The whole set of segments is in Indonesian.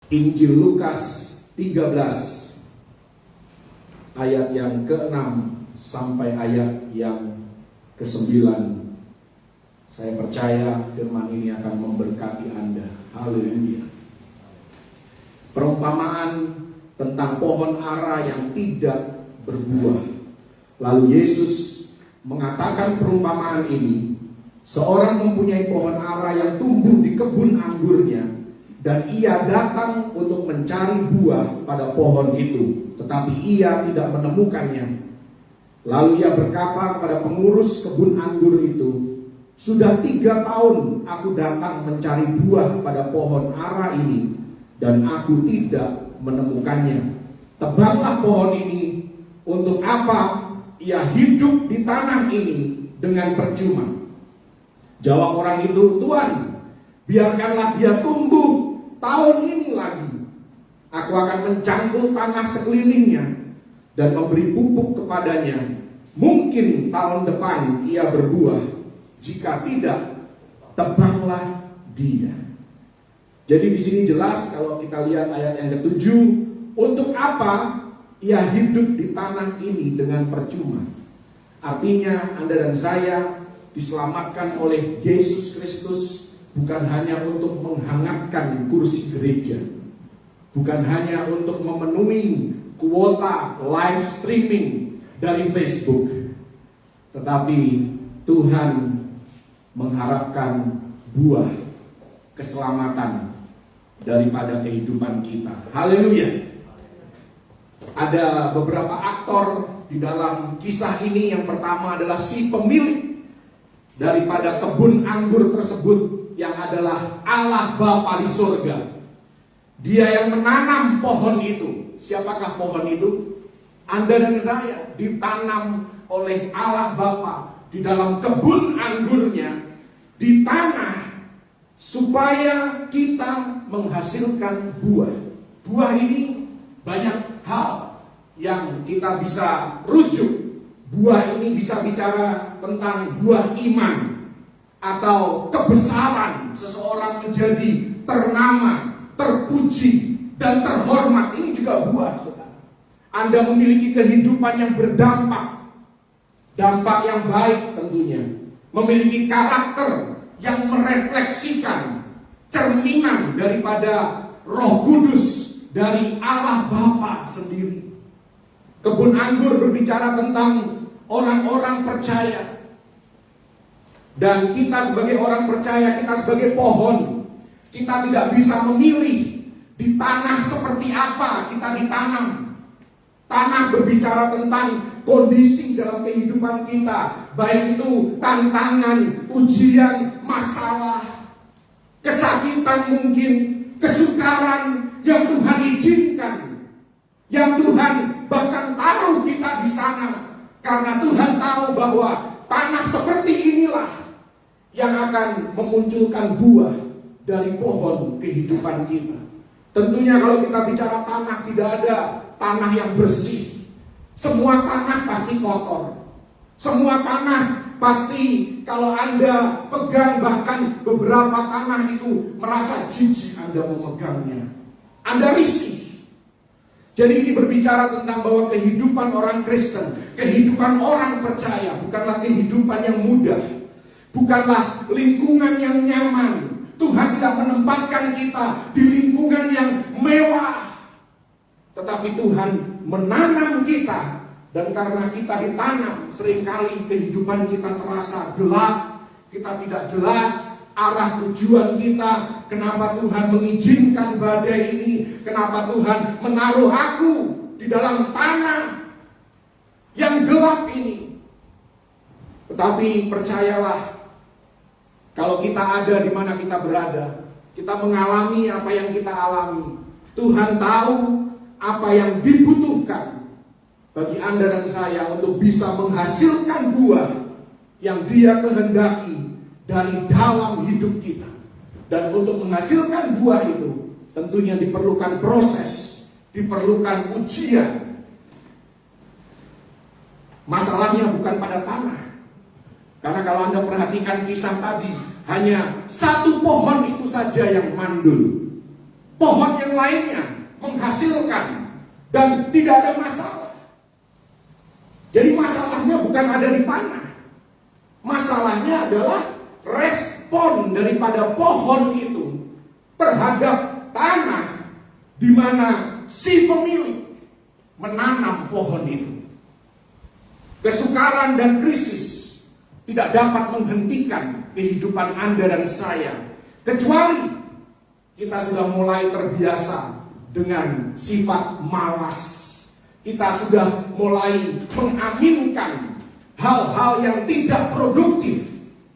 Injil Lukas 13 ayat yang ke-6 sampai ayat yang ke-9. Saya percaya firman ini akan memberkati Anda. Haleluya. Perumpamaan tentang pohon ara yang tidak berbuah. Lalu Yesus mengatakan perumpamaan ini. Seorang mempunyai pohon ara yang tumbuh di kebun anggurnya, dan ia datang untuk mencari buah pada pohon itu, tetapi ia tidak menemukannya. Lalu ia berkata kepada pengurus kebun anggur itu, "Sudah 3 tahun aku datang mencari buah pada pohon ara ini, dan aku tidak menemukannya. Tebanglah pohon ini. Untuk apa ia hidup di tanah ini dengan percuma?" Jawab orang itu, "Tuan, biarkanlah dia tumbuh tahun ini lagi. Aku akan mencangkul tanah sekelilingnya dan memberi pupuk kepadanya. Mungkin tahun depan ia berbuah. Jika tidak, tebanglah dia." Jadi di sini jelas kalau kita lihat ayat yang ke-7, untuk apa ia hidup di tanah ini dengan percuma? Artinya Anda dan saya diselamatkan oleh Yesus Kristus bukan hanya untuk menghangatkan kursi gereja, bukan hanya untuk memenuhi kuota live streaming dari Facebook, tetapi Tuhan mengharapkan buah keselamatan daripada kehidupan kita. Haleluya. Ada beberapa aktor di dalam kisah ini. Yang pertama adalah si pemilik daripada kebun anggur tersebut, yang adalah Allah Bapa di surga. Dia yang menanam pohon itu. Siapakah pohon itu? Anda dan saya ditanam oleh Allah Bapa di dalam kebun anggurnya, di tanah, supaya kita menghasilkan buah. Buah ini banyak hal yang kita bisa rujuk. Buah ini bisa bicara tentang buah iman, atau kebesaran seseorang menjadi ternama, terpuji, dan terhormat. Ini juga buah, saudara. Anda memiliki kehidupan yang berdampak, dampak yang baik tentunya. Memiliki karakter yang merefleksikan cerminan daripada Roh Kudus dari Allah Bapa sendiri. Kebun anggur berbicara tentang orang-orang percaya. Dan kita sebagai orang percaya, kita sebagai pohon, kita tidak bisa memilih di tanah seperti apa kita ditanam. Tanah berbicara tentang kondisi dalam kehidupan kita, baik itu tantangan, ujian, masalah, kesakitan mungkin, kesukaran yang Tuhan izinkan, yang Tuhan bahkan taruh kita di sana, karena Tuhan tahu bahwa tanah seperti inilah yang akan memunculkan buah dari pohon kehidupan kita. Tentunya kalau kita bicara tanah, tidak ada tanah yang bersih. Semua tanah pasti kotor. Semua tanah pasti kalau Anda pegang, bahkan beberapa tanah itu merasa jijik Anda memegangnya. Anda risih. Jadi ini berbicara tentang bahwa kehidupan orang Kristen, kehidupan orang percaya bukanlah kehidupan yang mudah, bukanlah lingkungan yang nyaman. Tuhan tidak menempatkan kita di lingkungan yang mewah, tetapi Tuhan menanam kita. Dan karena kita ditanam, seringkali kehidupan kita terasa gelap, kita tidak jelas arah tujuan kita. Kenapa Tuhan mengizinkan badai ini? Kenapa Tuhan menaruh aku di dalam tanah yang gelap ini? Tetapi percayalah, kalau kita ada di mana kita berada, kita mengalami apa yang kita alami, Tuhan tahu apa yang dibutuhkan bagi Anda dan saya untuk bisa menghasilkan buah yang Dia kehendaki dari dalam hidup kita. Dan untuk menghasilkan buah itu tentunya diperlukan proses, diperlukan ujian. Masalahnya bukan pada tanah. Karena kalau Anda perhatikan kisah tadi, hanya satu pohon itu saja yang mandul. pohon yang lainnya menghasilkan dan tidak ada masalah. Jadi masalahnya bukan ada di tanah. Masalahnya adalah respon daripada pohon itu terhadap tanah di mana si pemilik menanam pohon itu. Kesukaran dan krisis tidak dapat menghentikan kehidupan Anda dan saya, kecuali kita sudah mulai terbiasa dengan sifat malas. Kita sudah mulai mengaminkan hal-hal yang tidak produktif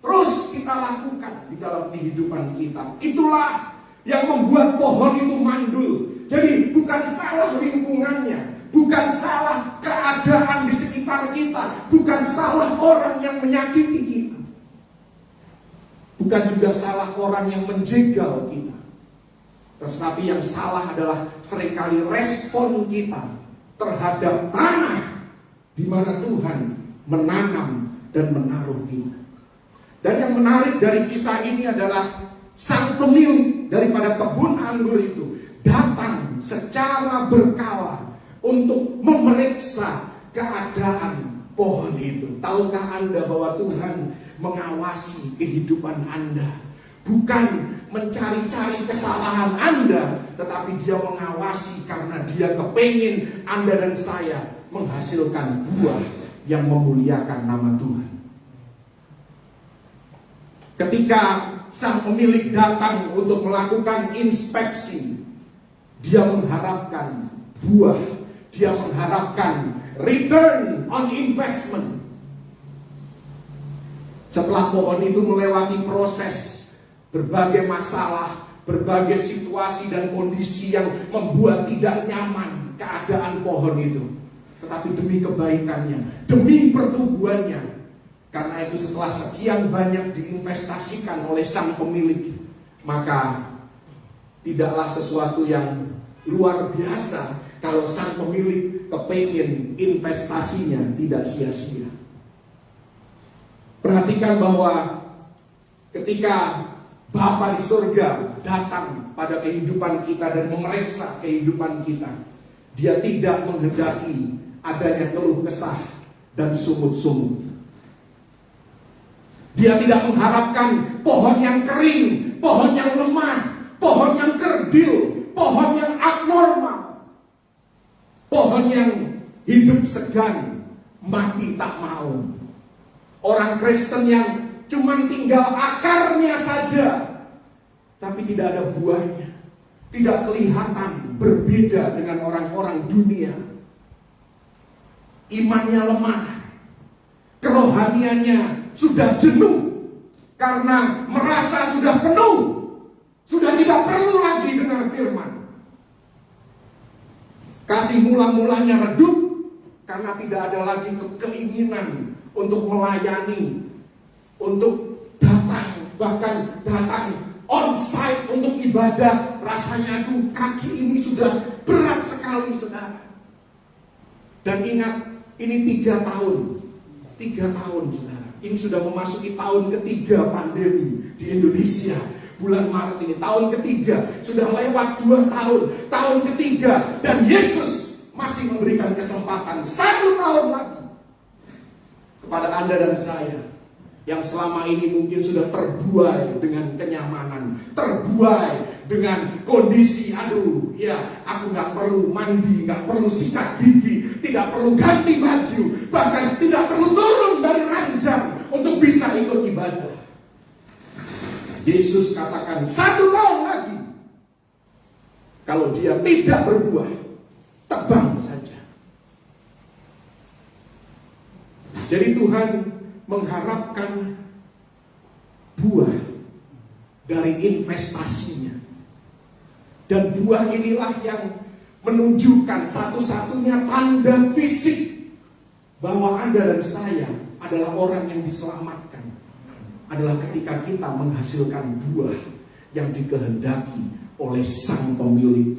terus kita lakukan di dalam kehidupan kita. Itulah yang membuat pohon itu mandul. Jadi bukan salah lingkungannya, bukan salah keadaan di sekitar kita, bukan salah orang yang menyakiti kita, bukan juga salah orang yang menjegal kita. Tetapi yang salah adalah seringkali respon kita terhadap tanah di mana Tuhan menanam dan menaruh kita. Dan yang menarik dari kisah ini adalah sang pemilik daripada kebun anggur itu datang secara berkala untuk memeriksa keadaan pohon itu. Tahukah Anda bahwa Tuhan mengawasi kehidupan Anda? Bukan mencari-cari kesalahan Anda, tetapi Dia mengawasi karena Dia kepingin Anda dan saya menghasilkan buah yang memuliakan nama Tuhan. Ketika sang pemilik datang untuk melakukan inspeksi, dia mengharapkan buah, dia mengharapkan return on investment. Setelah pohon itu melewati proses berbagai masalah, berbagai situasi dan kondisi yang membuat tidak nyaman keadaan pohon itu, tetapi demi kebaikannya, demi pertumbuhannya. Karena itu setelah sekian banyak diinvestasikan oleh sang pemilik, maka tidaklah sesuatu yang luar biasa kalau sang pemilik kepingin investasinya tidak sia-sia. Perhatikan bahwa ketika Bapa di surga datang pada kehidupan kita dan memeriksa kehidupan kita, Dia tidak menghendaki adanya keluh kesah dan sumut-sumut. Dia tidak mengharapkan pohon yang kering, pohon yang lemah, pohon yang kerdil, pohon yang abnormal, pohon yang hidup segan, mati tak mau. Orang Kristen yang cuma tinggal akarnya saja, tapi tidak ada buahnya, tidak kelihatan, berbeda dengan orang-orang dunia. Imannya lemah, kerohaniannya sudah jenuh karena merasa sudah penuh, sudah tidak perlu lagi dengar firman. Kasih mula-mulanya redup karena tidak ada lagi keinginan untuk melayani, untuk datang, bahkan datang on-site untuk ibadah. Rasanya aduh, kaki ini sudah berat sekali, saudara. Dan ingat, ini 3 tahun, saudara. Ini sudah memasuki tahun ketiga pandemi di Indonesia. Bulan Maret ini, tahun ketiga. Sudah lewat 2 tahun, tahun ketiga. Dan Yesus masih memberikan kesempatan 1 tahun lagi kepada Anda dan saya, yang selama ini mungkin sudah terbuai dengan kenyamanan, terbuai dengan kondisi, aduh ya aku gak perlu mandi, gak perlu sikat gigi, tidak perlu ganti baju, bahkan tidak perlu turun dari ranjang untuk bisa ikut ibadah. Yesus katakan 1 tahun lagi, kalau dia tidak berbuah, tebang saja. Jadi Tuhan mengharapkan buah dari investasinya. Dan buah inilah yang menunjukkan satu-satunya tanda fisik bahwa Anda dan saya adalah orang yang diselamatkan, adalah ketika kita menghasilkan buah yang dikehendaki oleh sang pemilik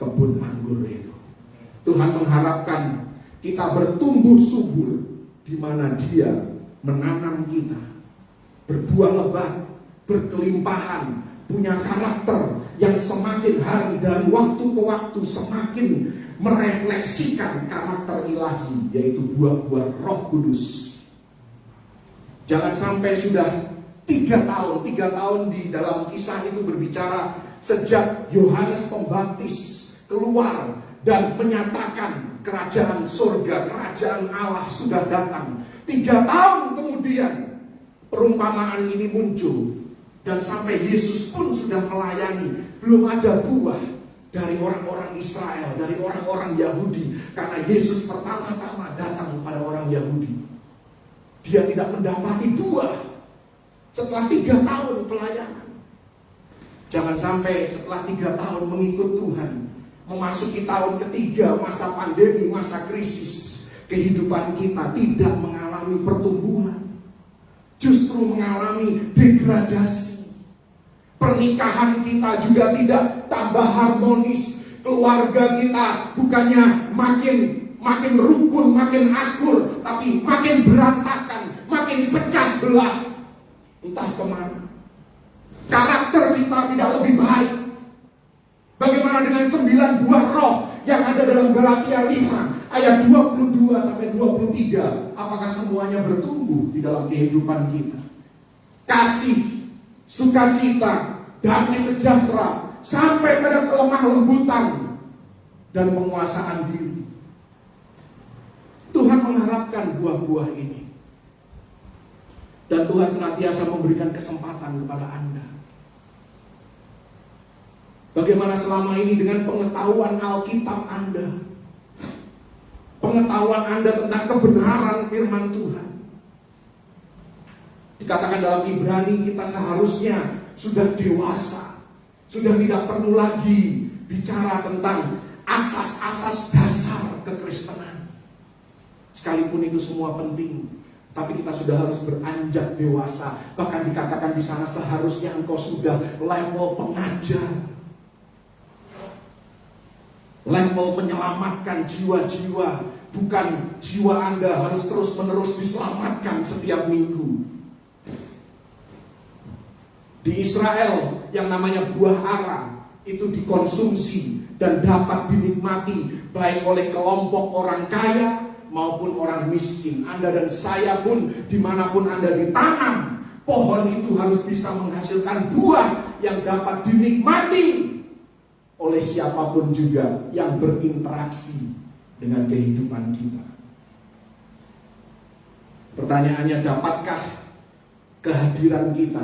kebun anggur itu. Tuhan mengharapkan kita bertumbuh subur di mana Dia menanam kita, berbuah lebat, berkelimpahan, punya karakter yang semakin hari dari waktu ke waktu semakin merefleksikan karakter ilahi, yaitu buah-buah Roh Kudus. Jangan sampai sudah 3 tahun di dalam kisah itu berbicara sejak Yohanes Pembaptis keluar dan menyatakan kerajaan surga, kerajaan Allah sudah datang. 3 tahun kemudian perumpamaan ini muncul, dan sampai Yesus pun sudah melayani, belum ada buah dari orang-orang Israel, dari orang-orang Yahudi, karena Yesus pertama-tama datang kepada orang Yahudi. Dia tidak mendapati buah setelah 3 tahun pelayanan. Jangan sampai setelah 3 tahun mengikut Tuhan, memasuki tahun ketiga, masa pandemi, masa krisis, kehidupan kita tidak mengalami pertumbuhan, justru mengalami degradasi. Pernikahan kita juga tidak tambah harmonis. Keluarga kita bukannya makin rukun, makin akur, tapi makin berantakan, makin pecah belah. Entah kemana. Karakter kita tidak lebih baik. Bagaimana dengan 9 buah roh yang ada dalam Galatia 5 ayat 22 sampai 23? Apakah semuanya bertumbuh di dalam kehidupan kita? Kasih, sukacita, damai sejahtera, sampai pada kelemah lembutan dan penguasaan diri. Tuhan mengharapkan buah-buah ini. Dan Tuhan senantiasa memberikan kesempatan kepada Anda. Bagaimana selama ini dengan pengetahuan Alkitab Anda? Pengetahuan Anda tentang kebenaran firman Tuhan. Dikatakan dalam Ibrani, kita seharusnya sudah dewasa, sudah tidak perlu lagi bicara tentang asas-asas dasar kekristenan. Sekalipun itu semua penting, tapi kita sudah harus beranjak dewasa. Bahkan dikatakan di sana seharusnya engkau sudah level pengajar, level menyelamatkan jiwa-jiwa. Bukan jiwa Anda harus terus-menerus diselamatkan setiap minggu. Di Israel yang namanya buah ara itu dikonsumsi dan dapat dinikmati baik oleh kelompok orang kaya maupun orang miskin. Anda dan saya pun dimanapun Anda ditanam, pohon itu harus bisa menghasilkan buah yang dapat dinikmati oleh siapapun juga yang berinteraksi dengan kehidupan kita. Pertanyaannya, dapatkah kehadiran kita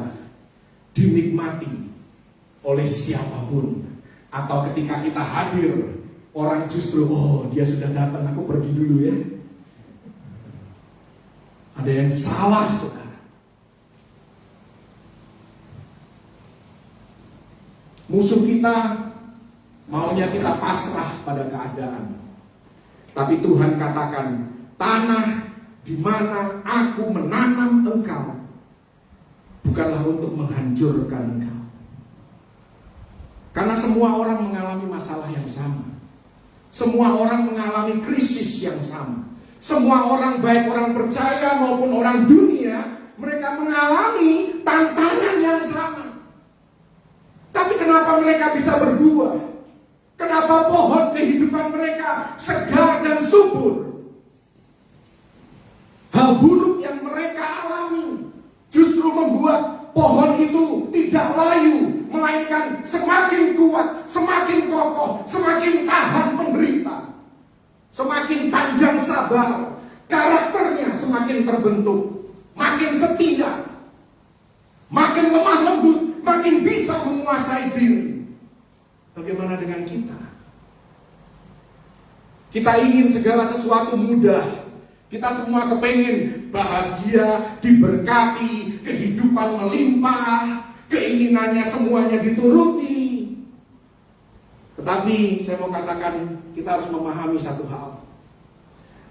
dinikmati oleh siapapun? Atau ketika kita hadir, orang justru, oh dia sudah datang, aku pergi dulu ya. Ada yang salah, saudara. Musuh kita maunya kita pasrah pada keadaan. Tapi Tuhan katakan, tanah di mana aku menanam engkau bukanlah untuk menghancurkan engkau. Karena semua orang mengalami masalah yang sama. Semua orang mengalami krisis yang sama. Semua orang, baik orang percaya maupun orang dunia, mereka mengalami tantangan yang sama. Tapi kenapa mereka bisa berbuah? Kenapa pohon kehidupan mereka segar dan subur? Hal buruk yang mereka alami justru membuat pohon itu tidak layu, melainkan semakin kuat, semakin kokoh, semakin tahan menderita, semakin panjang sabar, karakternya semakin terbentuk, makin setia, makin lemah lembut, makin bisa menguasai diri. Bagaimana dengan kita? Kita ingin segala sesuatu mudah. Kita semua kepengen bahagia, diberkati, kehidupan melimpah, keinginannya semuanya dituruti. Tetapi saya mau katakan, kita harus memahami satu hal.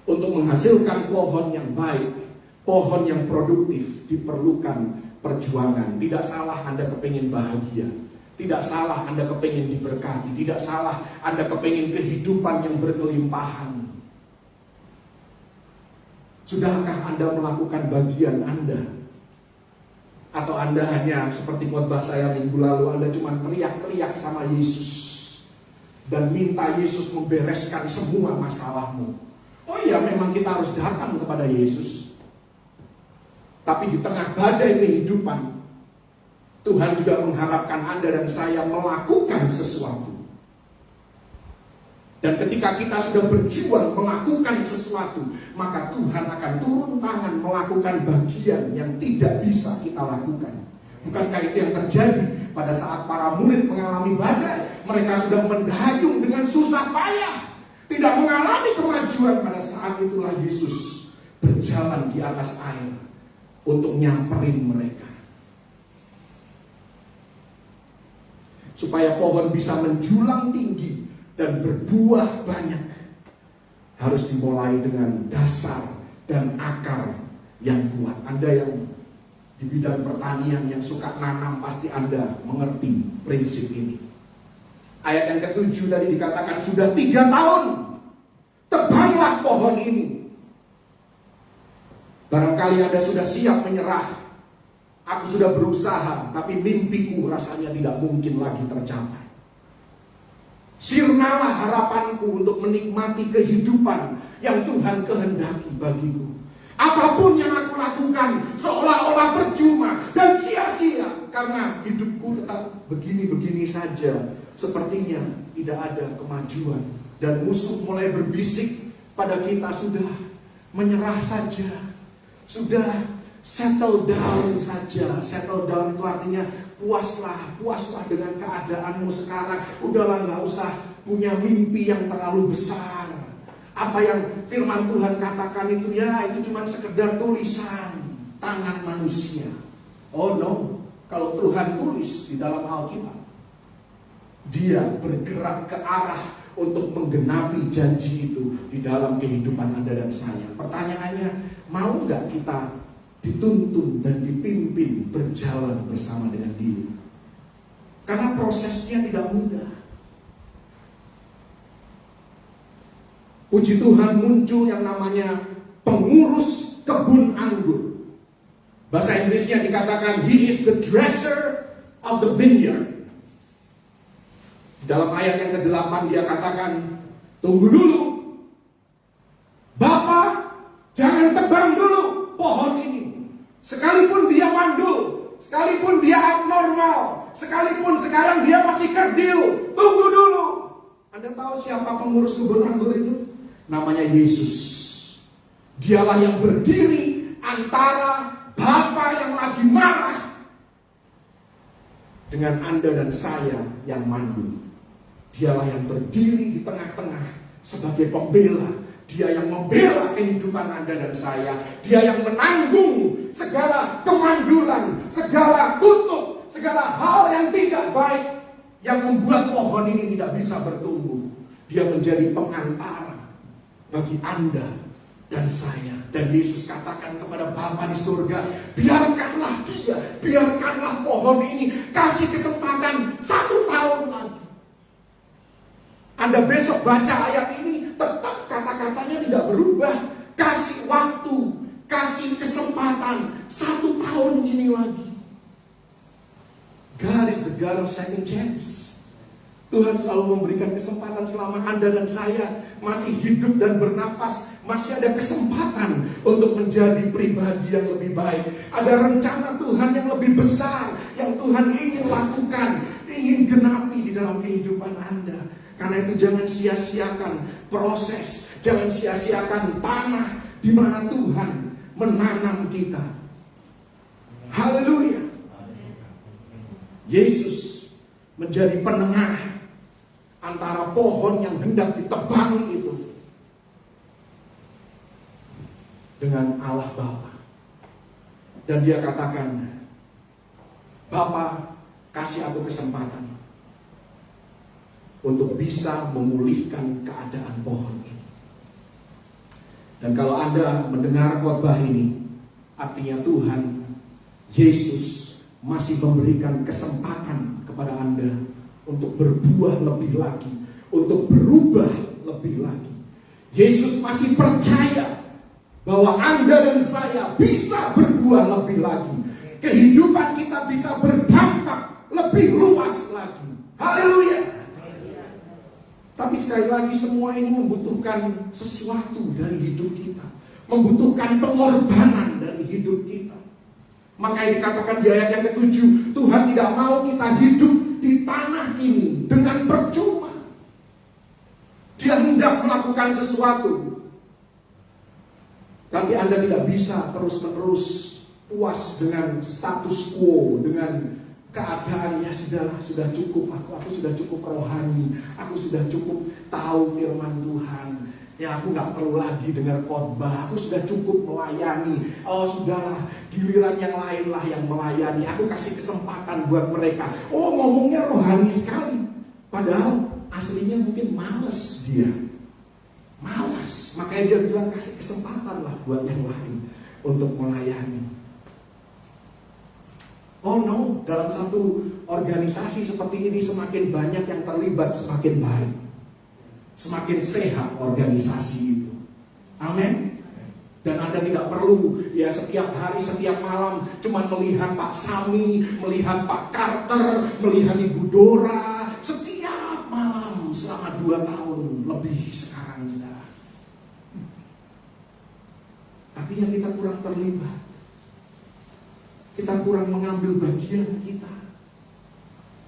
Untuk menghasilkan pohon yang baik, pohon yang produktif, diperlukan perjuangan. Tidak salah Anda kepengen bahagia, tidak salah Anda kepengen diberkati, tidak salah Anda kepengen kehidupan yang berkelimpahan. Sudahkah Anda melakukan bagian Anda? Atau Anda hanya seperti khotbah saya minggu lalu, Anda cuma teriak-teriak sama Yesus dan minta Yesus membereskan semua masalahmu. Oh iya, memang kita harus datang kepada Yesus. Tapi di tengah badai kehidupan, Tuhan juga mengharapkan Anda dan saya melakukan sesuatu. Dan ketika kita sudah berjuang melakukan sesuatu, maka Tuhan akan turun tangan melakukan bagian yang tidak bisa kita lakukan. Bukankah itu yang terjadi pada saat para murid mengalami badai? Mereka sudah mendayung dengan susah payah, tidak mengalami kemajuan. Pada saat itulah Yesus berjalan di atas air untuk nyamperin mereka. Supaya pohon bisa menjulang tinggi dan berbuah banyak, harus dimulai dengan dasar dan akar yang kuat. Anda yang di bidang pertanian yang suka nanam, pasti Anda mengerti prinsip ini. Ayat yang ke-7 tadi dikatakan sudah 3 tahun tebanglah pohon ini. Barangkali Anda sudah siap menyerah. Aku sudah berusaha, tapi mimpiku rasanya tidak mungkin lagi tercapai. Sirnalah harapanku untuk menikmati kehidupan yang Tuhan kehendaki bagiku. Apapun yang aku lakukan seolah-olah percuma dan sia-sia, karena hidupku tetap begini-begini saja. Sepertinya tidak ada kemajuan. Dan musuh mulai berbisik pada kita, sudah menyerah saja, sudah settle down saja. Settle down itu artinya puaslah dengan keadaanmu sekarang. Udahlah, gak usah punya mimpi yang terlalu besar. Apa yang firman Tuhan katakan itu, ya itu cuma sekedar tulisan tangan manusia. Oh no, kalau Tuhan tulis di dalam Alkitab, Dia bergerak ke arah untuk menggenapi janji itu di dalam kehidupan Anda dan saya. Pertanyaannya, mau gak kita dituntun dan dipimpin berjalan bersama dengan Dia? Karena prosesnya tidak mudah. Puji Tuhan, muncul yang namanya pengurus kebun anggur. Bahasa Inggrisnya dikatakan he is the dresser of the vineyard. Dalam ayat yang ke-8 dia katakan, tunggu dulu Bapak, jangan tebang dulu pohon ini. Sekalipun dia mandul, sekalipun dia abnormal, sekalipun sekarang dia masih kerdil, tunggu dulu. Anda tahu siapa pengurus kebun anggur itu? Namanya Yesus. Dialah yang berdiri antara Bapa yang lagi marah dengan Anda dan saya yang mandul. Dialah yang berdiri di tengah-tengah sebagai pembela. Dia yang membela kehidupan Anda dan saya. Dia yang menanggung segala kemandulan, segala kutuk, segala hal yang tidak baik yang membuat pohon ini tidak bisa bertumbuh. Dia menjadi pengantara bagi Anda dan saya. Dan Yesus katakan kepada Bapa di surga, biarkanlah dia, biarkanlah pohon ini, kasih kesempatan 1 tahun lagi. Anda besok baca ayat ini, tetap kata-katanya tidak berubah. Kasih waktu, kasih kesempatan 1 tahun ini lagi. God is the God of second chance. Tuhan selalu memberikan kesempatan selama Anda dan saya masih hidup dan bernafas. Masih ada kesempatan untuk menjadi pribadi yang lebih baik. Ada rencana Tuhan yang lebih besar yang Tuhan ingin lakukan, ingin genapi di dalam kehidupan Anda. Karena itu jangan sia-siakan proses, jangan sia-siakan tanah di mana Tuhan menanam kita. Haleluya. Yesus menjadi penengah antara pohon yang hendak ditebang itu dengan Allah Bapa. Dan dia katakan, Bapa, kasih aku kesempatan untuk bisa memulihkan keadaan pohon ini. Dan kalau Anda mendengar khotbah ini, artinya Tuhan Yesus masih memberikan kesempatan kepada Anda untuk berbuah lebih lagi, untuk berubah lebih lagi. Yesus masih percaya bahwa Anda dan saya bisa berbuah lebih lagi. kehidupan kita bisa berdampak lebih luas lagi. Haleluya. Tapi sekali lagi semua ini membutuhkan sesuatu dari hidup kita, membutuhkan pengorbanan dari hidup kita. Makanya dikatakan di ayat yang ke-7, Tuhan tidak mau kita hidup di tanah ini dengan percuma. Dia hendak melakukan sesuatu. Tapi Anda tidak bisa terus-menerus puas dengan status quo, dengan keadaan. Ya sudah cukup, aku sudah cukup rohani, aku sudah cukup tahu firman Tuhan. Ya aku gak perlu lagi dengar khotbah, aku sudah cukup melayani. Oh sudahlah, giliran yang lain lah yang melayani. Aku kasih kesempatan buat mereka. Oh ngomongnya rohani sekali, padahal aslinya mungkin malas dia. Malas, makanya dia bilang kasih kesempatan lah buat yang lain untuk melayani. Oh no, dalam satu organisasi seperti ini semakin banyak yang terlibat semakin baik, semakin sehat organisasi itu. Amin. Dan Anda tidak perlu ya setiap hari, setiap malam cuma melihat Pak Sami, melihat Pak Carter, melihat Ibu Dora setiap malam selama 2 tahun lebih sekarang sudah. Artinya kita kurang terlibat, kita kurang mengambil bagian kita.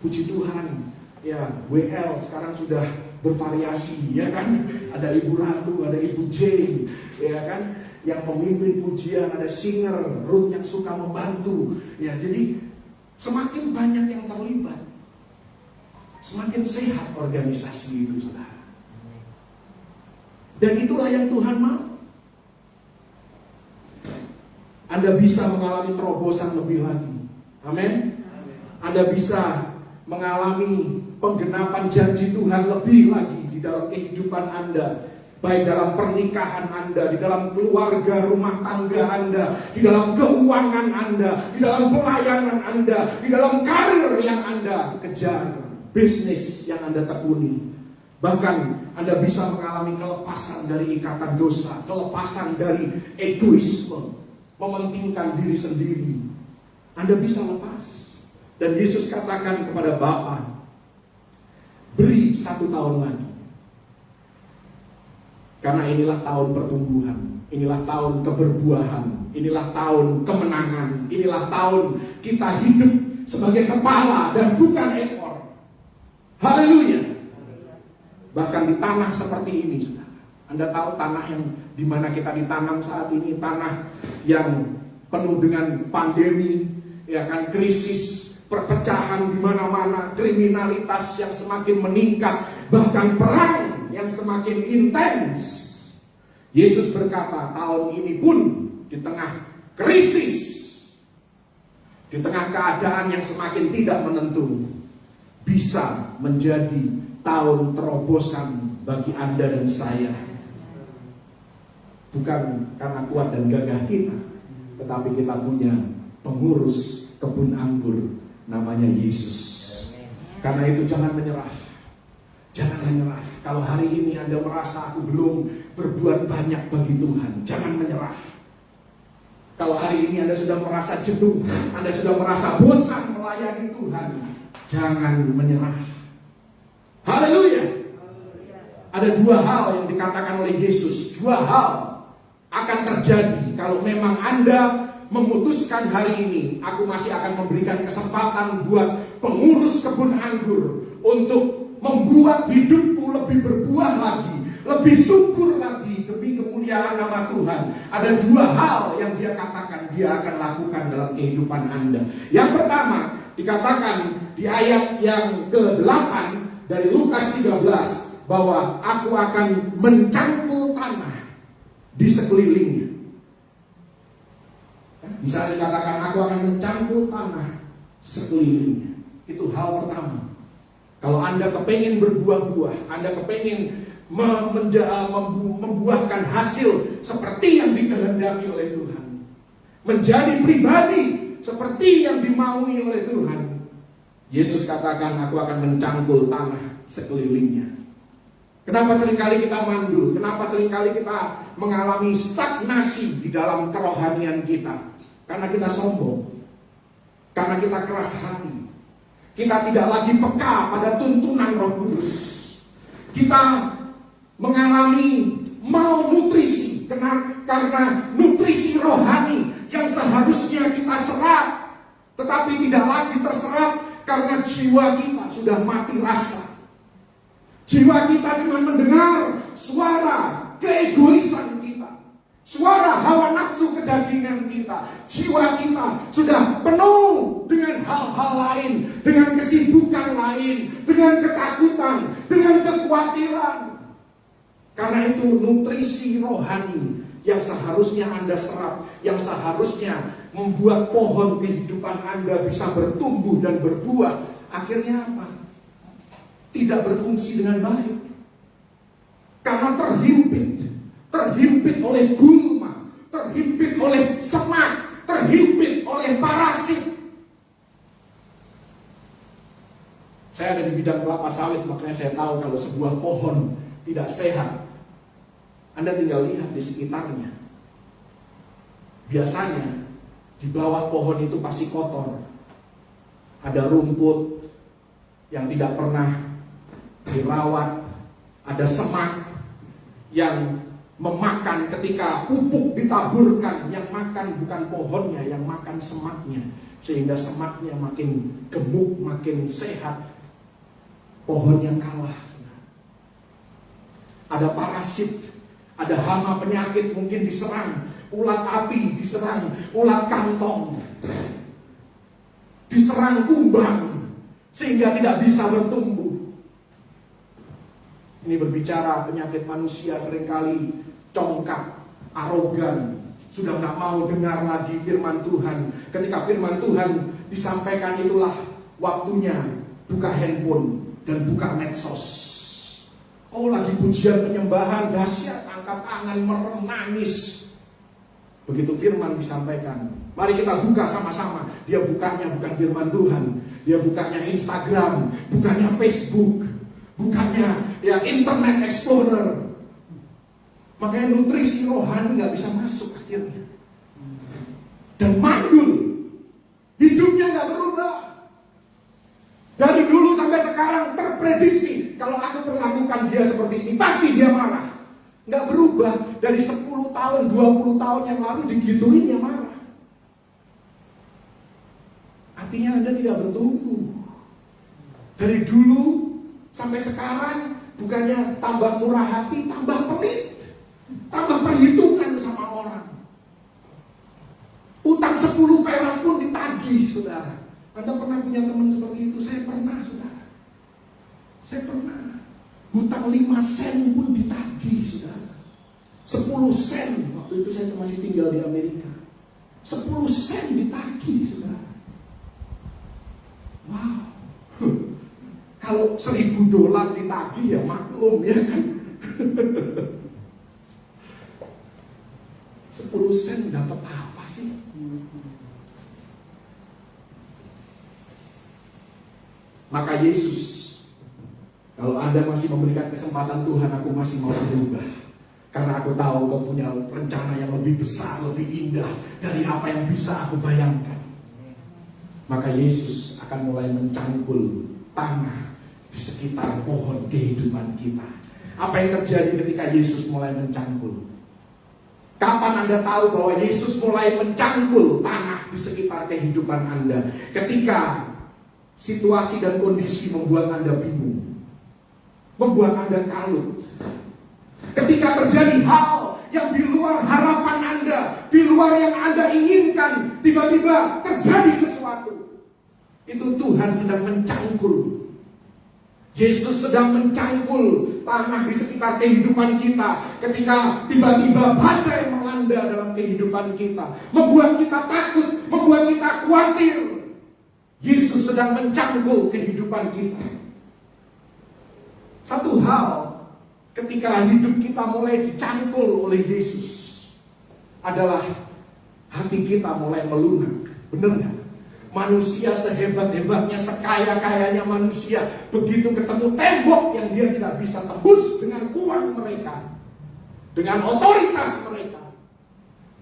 Puji Tuhan, ya WL sekarang sudah bervariasi, ya kan? Ada Ibu Ratu, ada Ibu Jane, ya kan? Yang memimpin pujian, ada singer Ruth yang suka membantu. Ya, jadi semakin banyak yang terlibat, semakin sehat organisasi itu, saudara. Dan itulah yang Tuhan mau. Anda bisa mengalami terobosan lebih lagi. Amin. Anda bisa mengalami penggenapan janji Tuhan lebih lagi di dalam kehidupan Anda, baik dalam pernikahan Anda, di dalam keluarga rumah tangga Anda, di dalam keuangan Anda, di dalam pelayanan Anda, di dalam karir yang Anda kejar, bisnis yang Anda tekuni. Bahkan Anda bisa mengalami kelepasan dari ikatan dosa, kelepasan dari egoisme, mementingkan diri sendiri. Anda bisa lepas. Dan Yesus katakan kepada Bapa, beri 1 tahun lagi. Karena inilah tahun pertumbuhan, inilah tahun keberbuahan, inilah tahun kemenangan, inilah tahun kita hidup sebagai kepala dan bukan ekor. Haleluya. Bahkan di tanah seperti ini, saudara. Anda tahu tanah yang dimana kita ditanam saat ini, tanah yang penuh dengan pandemi, ya kan, krisis, perpecahan di mana-mana, kriminalitas yang semakin meningkat, bahkan perang yang semakin intens. Yesus berkata, tahun ini pun di tengah krisis, di tengah keadaan yang semakin tidak menentu, bisa menjadi tahun terobosan bagi Anda dan saya. Bukan karena kuat dan gagah kita, tetapi kita punya pengurus kebun anggur namanya Yesus. Karena itu jangan menyerah. Jangan menyerah. Kalau hari ini Anda merasa aku belum berbuat banyak bagi Tuhan, jangan menyerah. Kalau hari ini Anda sudah merasa jenuh, Anda sudah merasa bosan melayani Tuhan, jangan menyerah. Haleluya. Ada 2 hal yang dikatakan oleh Yesus. 2 hal akan terjadi kalau memang Anda memutuskan hari ini, aku masih akan memberikan kesempatan buat pengurus kebun anggur untuk membuat hidupku lebih berbuah lagi, lebih subur lagi demi kemuliaan nama Tuhan. Ada 2 hal yang dia katakan dia akan lakukan dalam kehidupan Anda. Yang pertama dikatakan di ayat yang ke-8 dari Lukas 13 bahwa aku akan mencangkul tanah di sekelilingnya. Bisa dikatakan aku akan mencangkul tanah sekelilingnya. Itu hal pertama. Kalau Anda kepengen berbuah-buah, Anda kepengen membuahkan hasil seperti yang dikehendaki oleh Tuhan, menjadi pribadi seperti yang dimaui oleh Tuhan, Yesus katakan aku akan mencangkul tanah sekelilingnya. Kenapa seringkali kita mandul? Kenapa seringkali kita mengalami stagnasi di dalam kerohanian kita? Karena kita sombong. Karena kita keras hati. Kita tidak lagi peka pada tuntunan Roh Kudus. Kita mengalami malnutrisi karena nutrisi rohani yang seharusnya kita serap, tetapi tidak lagi terserap karena jiwa kita sudah mati rasa. Jiwa kita cuma mendengar suara keegoisan kita, suara hawa nafsu kedagingan kita. Jiwa kita sudah penuh dengan hal-hal lain, dengan kesibukan lain, dengan ketakutan, dengan kekhawatiran. Karena itu nutrisi rohani yang seharusnya Anda serap, yang seharusnya membuat pohon kehidupan Anda bisa bertumbuh dan berbuah, akhirnya apa? Tidak berfungsi dengan baik. Karena terhimpit oleh gulma, terhimpit oleh semak, terhimpit oleh parasit. Saya ada di bidang kelapa sawit, makanya saya tahu kalau sebuah pohon tidak sehat, Anda tinggal lihat di sekitarnya. Biasanya di bawah pohon itu pasti kotor. Ada rumput yang tidak pernah dirawat, ada semak yang memakan ketika pupuk ditaburkan. Yang makan bukan pohonnya, yang makan semaknya. Sehingga semaknya makin gemuk, makin sehat, pohonnya kalah. Ada parasit, ada hama penyakit mungkin diserang, ulat api diserang, ulat kantong, diserang kumbang, sehingga tidak bisa bertumbuh. Ini berbicara penyakit manusia seringkali congkak, arogan, sudah nggak mau dengar lagi firman Tuhan. Ketika firman Tuhan disampaikan, itulah waktunya buka handphone dan buka medsos. Oh, lagi pujian penyembahan dahsyat, angkat tangan, merem, nangis. Begitu firman disampaikan, mari kita buka sama-sama. Dia bukanya bukan firman Tuhan, dia bukanya Instagram, bukanya Facebook, bukanya Internet Explorer. Makanya nutrisi rohani nggak bisa masuk akhirnya. Dan mandul, hidupnya nggak berubah. Dari dulu sampai sekarang terprediksi, kalau aku perlakukan dia seperti ini, pasti dia marah. Nggak berubah. Dari 10 tahun, 20 tahun yang lalu digituin ya marah. Artinya Anda tidak bertumbuh. Dari dulu sampai sekarang, bukannya tambah murah hati, tambah pelit, tambah perhitungan sama orang. Utang 10 perak pun ditagih, saudara. Anda pernah punya teman seperti itu? Saya pernah, saudara. Saya pernah. Hutang 5 sen pun ditagih, saudara. 10 sen, waktu itu saya masih tinggal di Amerika. 10 sen ditagih, saudara. Wow. Kalau $1.000 ditagih ya maklum, ya kan. 10 sen dapat apa sih? Maka Yesus, kalau Anda masih memberikan kesempatan Tuhan, aku masih mau berubah. Karena aku tahu kau punya rencana yang lebih besar, lebih indah dari apa yang bisa aku bayangkan. Maka Yesus akan mulai mencangkul tanah di sekitar pohon kehidupan kita. Apa yang terjadi ketika Yesus mulai mencangkul? Kapan Anda tahu bahwa Yesus mulai mencangkul tanah di sekitar kehidupan Anda? Ketika situasi dan kondisi membuat Anda bingung, membuat Anda kalut. Ketika terjadi hal yang di luar harapan Anda, di luar yang Anda inginkan, tiba-tiba terjadi sesuatu. Itu Tuhan sedang mencangkul. Yesus sedang mencangkul tanah di sekitar kehidupan kita. Ketika tiba-tiba badai melanda dalam kehidupan kita, membuat kita takut, membuat kita khawatir, Yesus sedang mencangkul kehidupan kita. Satu hal, ketika hidup kita mulai dicangkul oleh Yesus, adalah hati kita mulai melunak. Benar nggak? Manusia sehebat-hebatnya, sekaya-kayanya manusia, begitu ketemu tembok yang dia tidak bisa tembus dengan uang mereka, dengan otoritas mereka,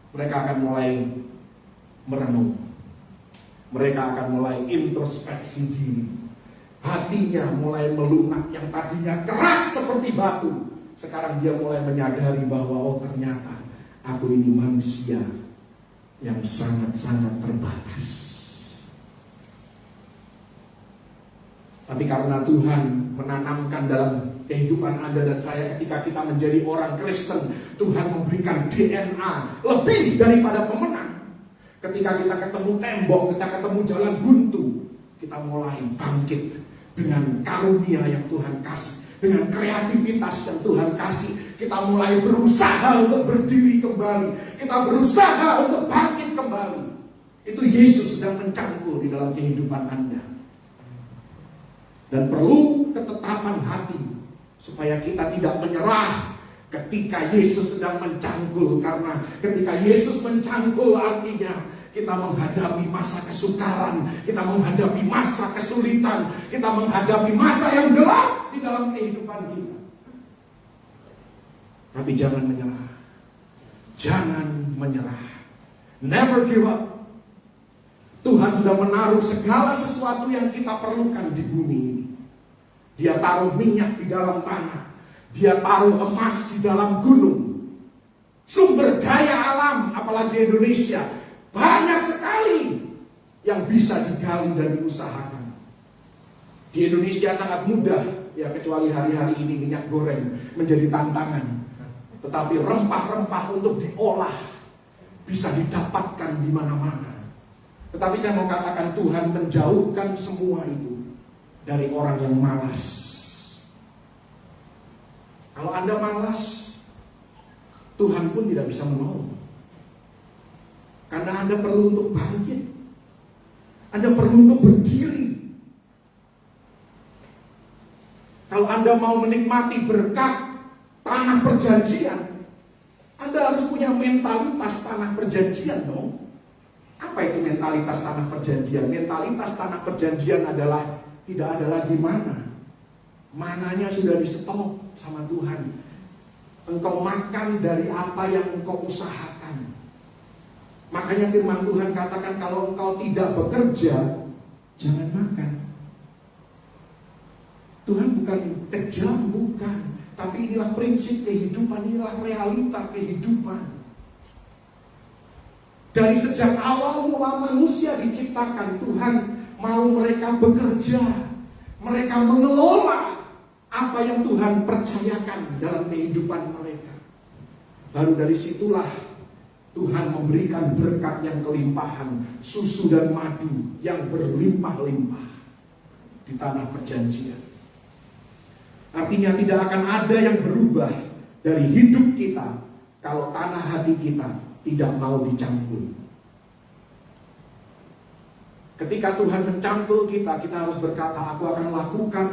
mereka akan mulai merenung. Mereka akan mulai introspeksi diri. Hatinya mulai melunak, yang tadinya keras seperti batu. Sekarang dia mulai menyadari bahwa oh ternyata aku ini manusia yang sangat-sangat terbatas. Tapi karena Tuhan menanamkan dalam kehidupan Anda dan saya, ketika kita menjadi orang Kristen, Tuhan memberikan DNA lebih daripada pemenang. Ketika kita ketemu tembok, kita ketemu jalan buntu, kita mulai bangkit dengan karunia yang Tuhan kasih, dengan kreativitas yang Tuhan kasih. Kita mulai berusaha untuk berdiri kembali, kita berusaha untuk bangkit kembali. Itu Yesus sedang mencangkul di dalam kehidupan Anda. Dan perlu ketetapan hati supaya kita tidak menyerah ketika Yesus sedang mencangkul. Karena ketika Yesus mencangkul artinya kita menghadapi masa kesukaran, kita menghadapi masa kesulitan, kita menghadapi masa yang gelap di dalam kehidupan kita. Tapi jangan menyerah. Jangan menyerah. Never give up. Tuhan sudah menaruh segala sesuatu yang kita perlukan di bumi ini. Dia taruh minyak di dalam tanah. Dia taruh emas di dalam gunung. Sumber daya alam, apalagi Indonesia, banyak sekali yang bisa digali dan diusahakan. Di Indonesia sangat mudah, ya kecuali hari-hari ini minyak goreng menjadi tantangan. Tetapi rempah-rempah untuk diolah bisa didapatkan di mana-mana. Tetapi saya mau katakan Tuhan menjauhkan semua itu dari orang yang malas. Kalau Anda malas, Tuhan pun tidak bisa menolong. Karena Anda perlu untuk bangkit. Anda perlu untuk berdiri. Kalau Anda mau menikmati berkat tanah perjanjian, Anda harus punya mentalitas tanah perjanjian dong. Apa itu mentalitas tanah perjanjian? Mentalitas tanah perjanjian adalah tidak ada lagi mana. Mananya sudah di-stop sama Tuhan. Engkau makan dari apa yang engkau usahakan. Makanya firman Tuhan katakan kalau engkau tidak bekerja, jangan makan. Tuhan bukan kejam, bukan. Tapi inilah prinsip kehidupan, inilah realita kehidupan. Dari sejak awal mula manusia diciptakan, Tuhan mau mereka bekerja. Mereka mengelola apa yang Tuhan percayakan dalam kehidupan mereka. Baru dari situlah Tuhan memberikan berkat yang kelimpahan, susu dan madu yang berlimpah-limpah di tanah perjanjian. Artinya tidak akan ada yang berubah dari hidup kita kalau tanah hati kita tidak mau dicangkul. Ketika Tuhan mencangkul kita, kita harus berkata, aku akan lakukan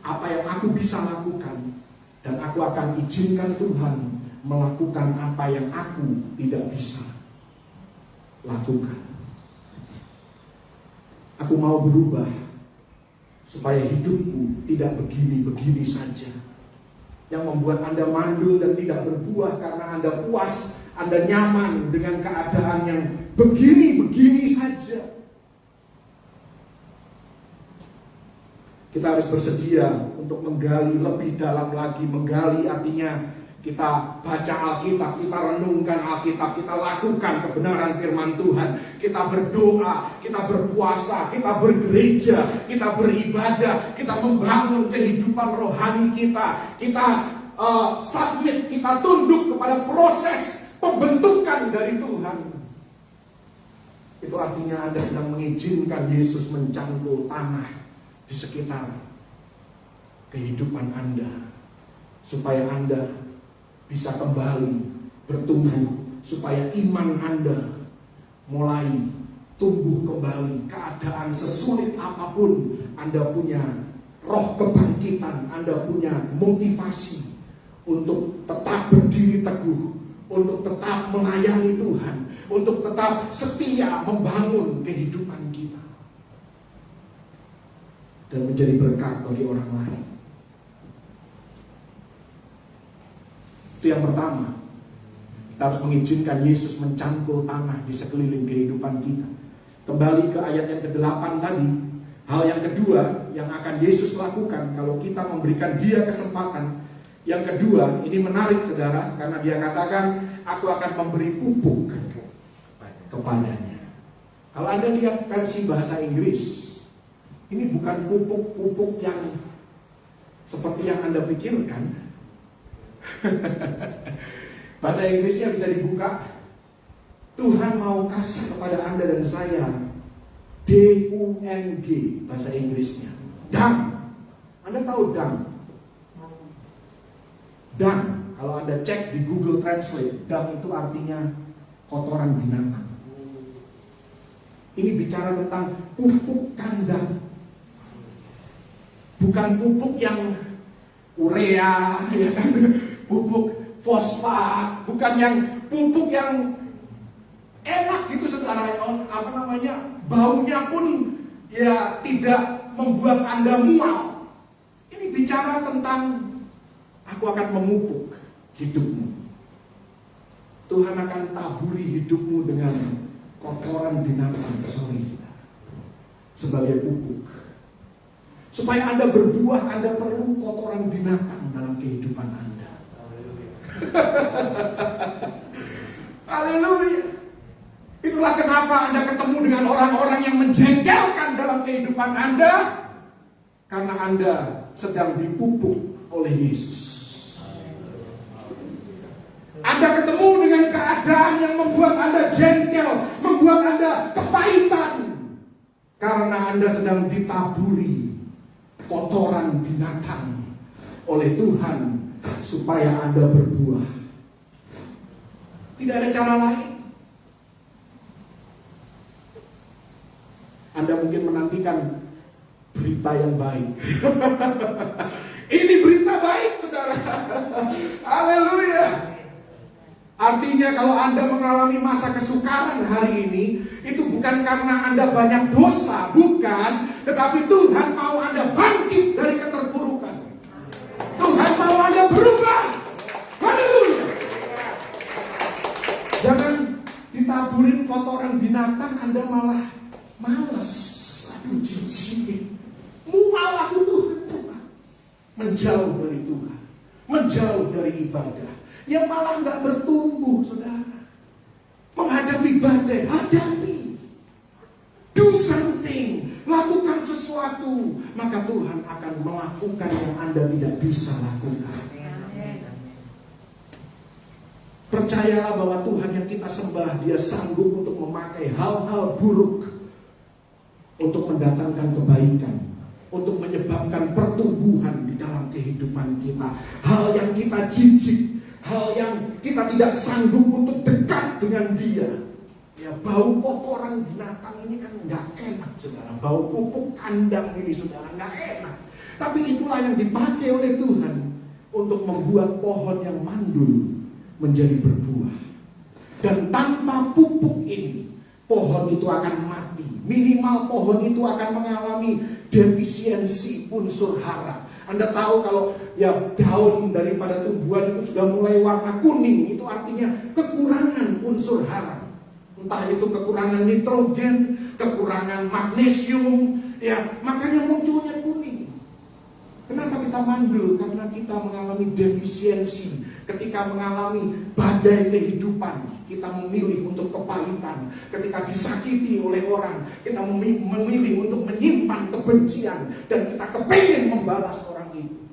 apa yang aku bisa lakukan. Dan aku akan izinkan Tuhan melakukan apa yang aku tidak bisa lakukan. Aku mau berubah supaya hidupku tidak begini-begini saja. Yang membuat Anda mandul dan tidak berbuah karena Anda puas, Anda nyaman dengan keadaan yang begini-begini saja. Kita harus bersedia untuk menggali lebih dalam lagi. Menggali artinya kita baca Alkitab, kita renungkan Alkitab, kita lakukan kebenaran firman Tuhan, kita berdoa, kita berpuasa, kita bergereja, kita beribadah, kita membangun kehidupan rohani kita, kita submit, kita tunduk kepada proses pembentukan dari Tuhan. Itu artinya Anda sedang mengizinkan Yesus mencangkul tanah di sekitar kehidupan Anda, supaya Anda bisa kembali bertumbuh, supaya iman Anda mulai tumbuh kembali. Keadaan sesulit apapun, Anda punya roh kebangkitan, Anda punya motivasi untuk tetap berdiri teguh, untuk tetap melayani Tuhan, untuk tetap setia membangun kehidupan kita dan menjadi berkat bagi orang lain. Itu yang pertama. Kita harus mengizinkan Yesus mencangkul tanah di sekeliling kehidupan kita. Kembali ke ayat yang ke-8 tadi, hal yang kedua yang akan Yesus lakukan kalau kita memberikan dia kesempatan. Yang kedua, ini menarik saudara, karena dia katakan, aku akan memberi pupuk kepadanya. Kalau Anda lihat versi bahasa Inggris, ini bukan pupuk-pupuk yang seperti yang Anda pikirkan. Bahasa Inggrisnya bisa dibuka. Tuhan mau kasih kepada Anda dan saya D-U-N-G bahasa Inggrisnya. Dung. Anda tahu dung? Dung, kalau Anda cek di Google Translate, dung itu artinya kotoran binatang. Ini bicara tentang pupuk kandang. Bukan pupuk yang urea, ya kan? Pupuk fosfat, bukan yang pupuk yang enak gitu saudara, apa namanya, baunya pun ya tidak membuat Anda mual. Ini bicara tentang aku akan memupuk hidupmu. Tuhan akan taburi hidupmu dengan kotoran binatang, sebagai pupuk. Supaya Anda berbuah, Anda perlu kotoran binatang dalam kehidupan Anda. Haleluya. Itulah kenapa Anda ketemu dengan orang-orang yang menjengkelkan dalam kehidupan Anda, karena Anda sedang dipupuk oleh Yesus. Anda ketemu dengan keadaan yang membuat Anda jengkel, membuat Anda kepahitan, karena Anda sedang ditaburi kotoran binatang oleh Tuhan supaya Anda berbuah. Tidak ada cara lain. Anda mungkin menantikan berita yang baik. Ini berita baik, saudara. Haleluya. Artinya kalau Anda mengalami masa kesukaran hari ini, itu bukan karena Anda banyak dosa, bukan. Tetapi Tuhan mau Anda bangkit dari keterpurukan. Tuhan mau Anda berubah. Haleluya. Jangan ditaburin kotoran binatang, Anda malah males, aduh jijik, mual aku Tuhan, menjauh dari Tuhan, menjauh dari ibadah, yang malah nggak bertumbuh, saudara. Menghadapi badai, hadapi, do something, lakukan sesuatu, maka Tuhan akan melakukan yang Anda tidak bisa lakukan. Percayalah bahwa Tuhan yang kita sembah, Dia sanggup untuk memakai hal-hal buruk untuk mendatangkan kebaikan, untuk menyebabkan pertumbuhan di dalam kehidupan kita. Hal yang kita jijik, hal yang kita tidak sanggup untuk dekat dengan Dia. Ya, bau kotoran binatang ini kan nggak enak, saudara. Bau pupuk kandang ini, saudara, nggak enak. Tapi itulah yang dipakai oleh Tuhan untuk membuat pohon yang mandul menjadi berbuah. Dan tanpa pupuk ini, pohon itu akan mati. Minimal pohon itu akan mengalami defisiensi unsur hara. Anda tahu kalau ya daun daripada tumbuhan itu sudah mulai warna kuning, itu artinya kekurangan unsur hara. Entah itu kekurangan nitrogen, kekurangan magnesium, ya makanya munculnya kuning. Kenapa kita mandul? Karena kita mengalami defisiensi. Ketika mengalami badai kehidupan, kita memilih untuk kepahitan. Ketika disakiti oleh orang, kita memilih untuk menyimpan kebencian. Dan kita kepengen membalas orang itu.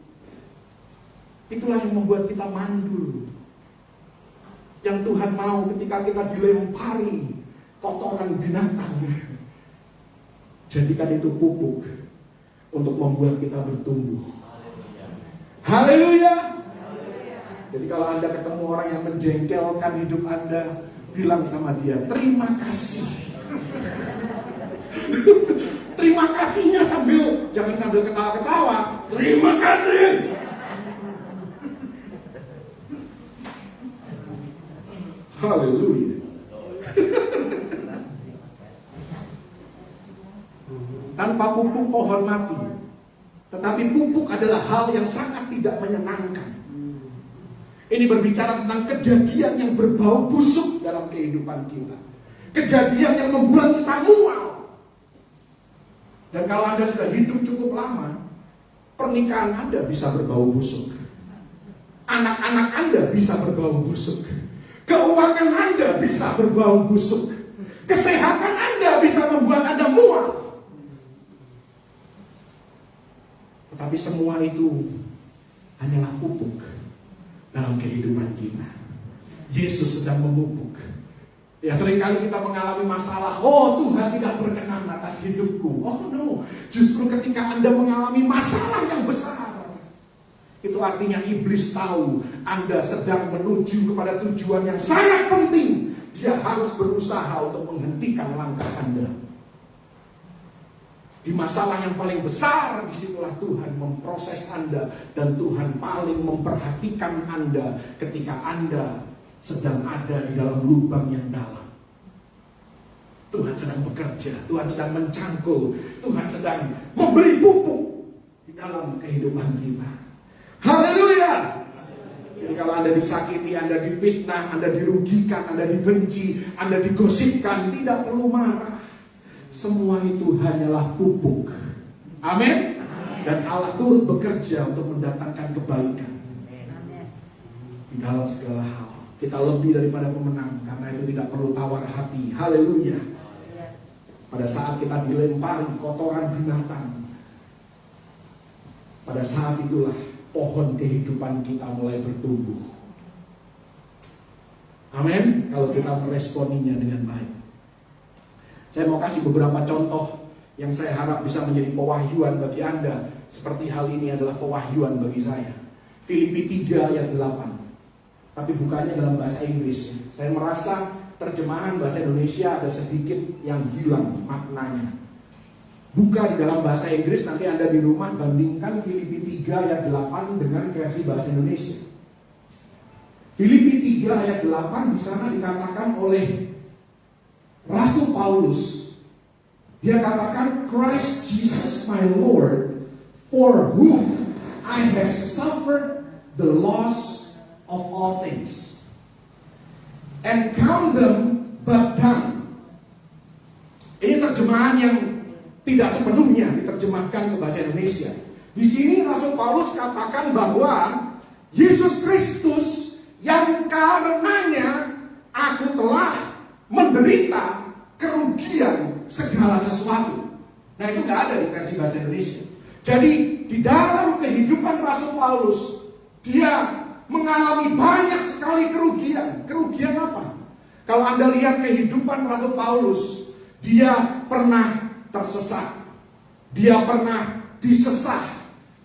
Itulah yang membuat kita mandul. Yang Tuhan mau ketika kita dilempari kotoran binatang, jadikan itu pupuk untuk membuat kita bertumbuh. Haleluya. Jadi kalau Anda ketemu orang yang menjengkelkan hidup Anda, bilang sama dia, terima kasih. Terima kasihnya jangan sambil ketawa-ketawa. Terima kasih. Haleluya. Tanpa pupuk pohon mati. Tetapi pupuk adalah hal yang sangat tidak menyenangkan. Ini berbicara tentang kejadian yang berbau busuk dalam kehidupan kita. Kejadian yang membuat kita mual. Dan kalau Anda sudah hidup cukup lama, pernikahan Anda bisa berbau busuk. Anak-anak Anda bisa berbau busuk. Keuangan Anda bisa berbau busuk. Kesehatan Anda bisa membuat Anda mual. Tetapi semua itu hanyalah pupuk dalam kehidupan kita. Yesus sedang memupuk. Ya, seringkali kita mengalami masalah. Oh, Tuhan tidak berkenan atas hidupku. Oh no, justru ketika Anda mengalami masalah yang besar, itu artinya iblis tahu Anda sedang menuju kepada tujuan yang sangat penting. Dia harus berusaha untuk menghentikan langkah Anda. Di masalah yang paling besar, disitulah Tuhan memproses Anda. Dan Tuhan paling memperhatikan Anda ketika Anda sedang ada di dalam lubang yang dalam. Tuhan sedang bekerja, Tuhan sedang mencangkul, Tuhan sedang memberi pupuk di dalam kehidupan kita. Haleluya! Jadi kalau Anda disakiti, Anda difitnah, Anda dirugikan, Anda dibenci, Anda digosipkan, tidak perlu marah. Semua itu hanyalah pupuk. Amin. Dan Allah turut bekerja untuk mendatangkan kebaikan di dalam segala hal. Kita lebih daripada pemenang, karena itu tidak perlu tawar hati. Haleluya. Pada saat kita dilempari kotoran binatang, pada saat itulah pohon kehidupan kita mulai bertumbuh. Amin. Kalau kita meresponinya dengan baik. Saya mau kasih beberapa contoh yang saya harap bisa menjadi pewahyuan bagi Anda. Seperti hal ini adalah pewahyuan bagi saya. Filipi 3 ayat 8. Tapi bukannya dalam bahasa Inggris. Saya merasa terjemahan bahasa Indonesia ada sedikit yang hilang maknanya. Buka di dalam bahasa Inggris, nanti Anda di rumah bandingkan Filipi 3 ayat 8 dengan versi bahasa Indonesia. Filipi 3 ayat 8 di sana dikatakan oleh Rasul Paulus. Dia katakan, Christ Jesus my Lord, for whom I have suffered the loss of all things, and count them but dung. Ini terjemahan yang tidak sepenuhnya diterjemahkan ke bahasa Indonesia. Di sini Rasul Paulus katakan bahwa Yesus Kristus yang karenanya aku telah menderita kerugian segala sesuatu. Nah, itu nggak ada di versi bahasa Indonesia. Jadi di dalam kehidupan Rasul Paulus, dia mengalami banyak sekali kerugian. Kerugian apa? Kalau Anda lihat kehidupan Rasul Paulus, dia pernah tersesat, dia pernah disesah,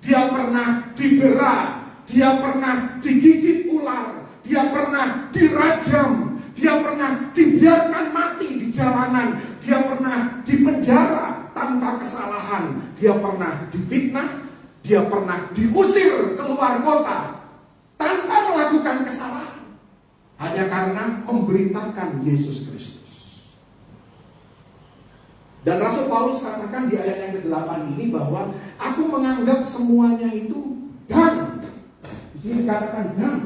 dia pernah didera, dia pernah digigit ular, dia pernah dirajam, dia pernah dibiarkan mati di jalanan, dia pernah dipenjara tanpa kesalahan, dia pernah difitnah, dia pernah diusir keluar kota tanpa melakukan kesalahan, hanya karena memberitakan Yesus Kristus. Dan Rasul Paulus katakan di ayat yang ke-8 ini bahwa aku menganggap semuanya itu dung. Di sini dikatakan dung.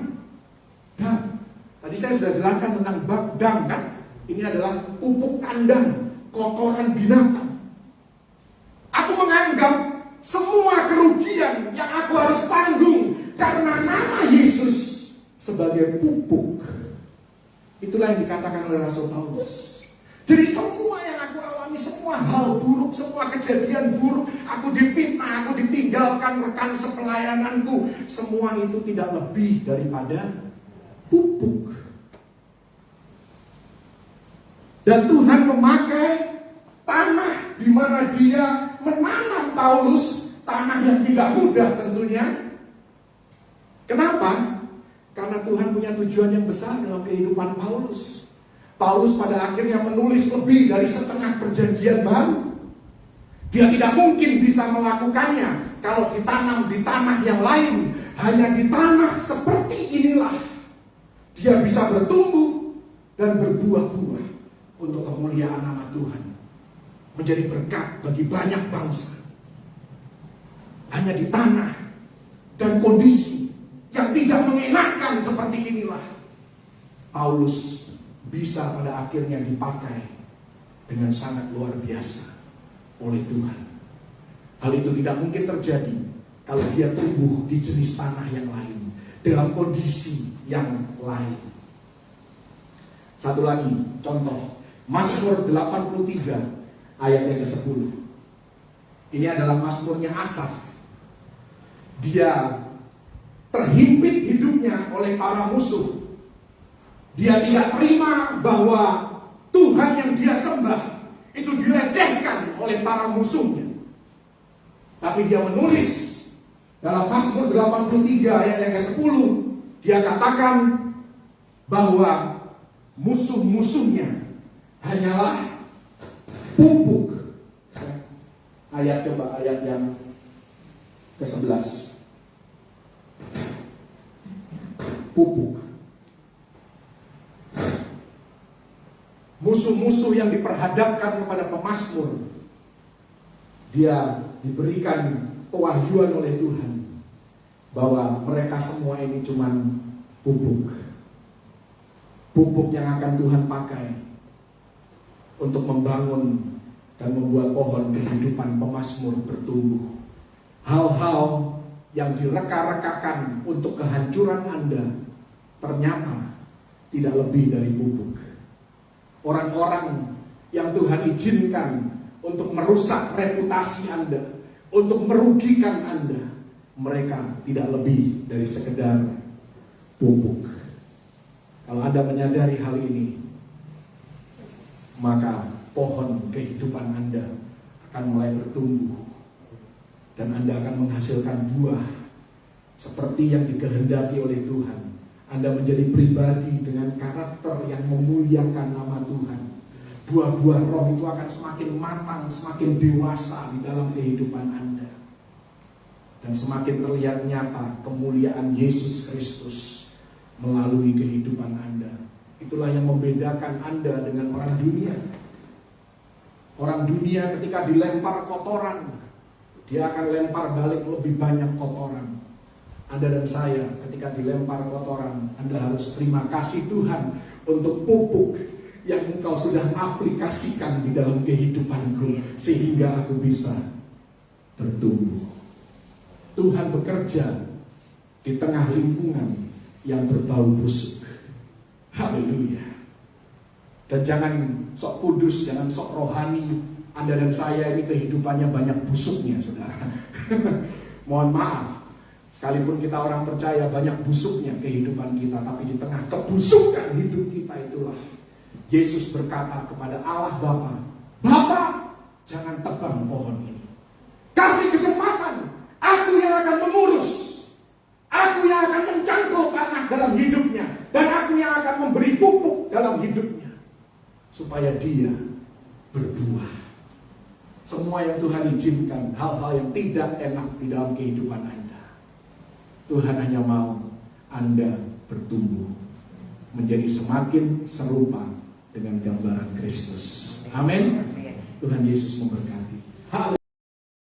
Tadi saya sudah jelaskan tentang dung kan? Ini adalah pupuk kandang, kotoran binatang. Aku menganggap semua kerugian yang aku harus tanggung karena nama Yesus sebagai pupuk. Itulah yang dikatakan oleh Rasul Paulus. Jadi semua yang aku alami, semua hal buruk, semua kejadian buruk, aku difitnah, aku ditinggalkan rekan sepelayananku, semua itu tidak lebih daripada pupuk. Dan Tuhan memakai tanah di mana dia menanam Paulus, tanah yang tidak mudah tentunya. Kenapa? Karena Tuhan punya tujuan yang besar dalam kehidupan Paulus. Paulus pada akhirnya menulis lebih dari setengah perjanjian baru. Dia tidak mungkin bisa melakukannya kalau ditanam di tanah yang lain. Hanya di tanah seperti inilah dia bisa bertumbuh dan berbuah-buah untuk kemuliaan nama Tuhan, menjadi berkat bagi banyak bangsa. Hanya di tanah dan kondisi yang tidak mengenakan seperti inilah Paulus bisa pada akhirnya dipakai dengan sangat luar biasa oleh Tuhan. Hal itu tidak mungkin terjadi kalau dia tumbuh di jenis tanah yang lain, dalam kondisi yang lain. Satu lagi contoh, Mazmur 83 ayat yang ke-10. Ini adalah mazmurnya Asaf. Dia terhimpit hidupnya oleh para musuh. Dia tidak terima bahwa Tuhan yang dia sembah itu dilecehkan oleh para musuhnya. Tapi dia menulis dalam Mazmur 83 ayat yang ke-10, dia katakan bahwa musuh-musuhnya hanyalah pupuk. Ayat yang ke-11. Pupuk. Musuh-musuh yang diperhadapkan kepada pemazmur, dia diberikan pewahyuan oleh Tuhan bahwa mereka semua ini cuman pupuk. Pupuk yang akan Tuhan pakai untuk membangun dan membuat pohon kehidupan pemazmur bertumbuh. Hal-hal yang direka-rekakan untuk kehancuran Anda ternyata tidak lebih dari pupuk. Orang-orang yang Tuhan izinkan untuk merusak reputasi Anda, untuk merugikan Anda, mereka tidak lebih dari sekedar pupuk. Kalau Anda menyadari hal ini, maka pohon kehidupan Anda akan mulai bertumbuh dan Anda akan menghasilkan buah seperti yang dikehendaki oleh Tuhan. Anda menjadi pribadi dengan karakter yang memuliakan nama Tuhan. Buah-buah roh itu akan semakin matang, semakin dewasa di dalam kehidupan Anda. Dan semakin terlihat nyata kemuliaan Yesus Kristus melalui kehidupan Anda. Itulah yang membedakan Anda dengan orang dunia. Orang dunia ketika dilempar kotoran, dia akan lempar balik lebih banyak kotoran. Anda dan saya ketika dilempar kotoran, Anda harus terima kasih Tuhan untuk pupuk yang Engkau sudah aplikasikan di dalam kehidupanku sehingga aku bisa bertumbuh. Tuhan bekerja di tengah lingkungan yang berbau busuk. Haleluya. Dan jangan sok kudus, jangan sok rohani. Anda dan saya ini kehidupannya banyak busuknya, saudara. Mohon maaf. Sekalipun kita orang percaya banyak busuknya kehidupan kita, tapi di tengah kebusukan hidup kita itulah Yesus berkata kepada Allah Bapa, Bapa, jangan tebang pohon ini. Kasih kesempatan, aku yang akan mengurus, aku yang akan mencangkul tanah dalam hidupnya, dan aku yang akan memberi pupuk dalam hidupnya, supaya dia berbuah. Semua yang Tuhan izinkan, hal-hal yang tidak enak di dalam kehidupan Anda, Tuhan hanya mau Anda bertumbuh menjadi semakin serupa dengan gambaran Kristus. Amin. Tuhan Yesus memberkati.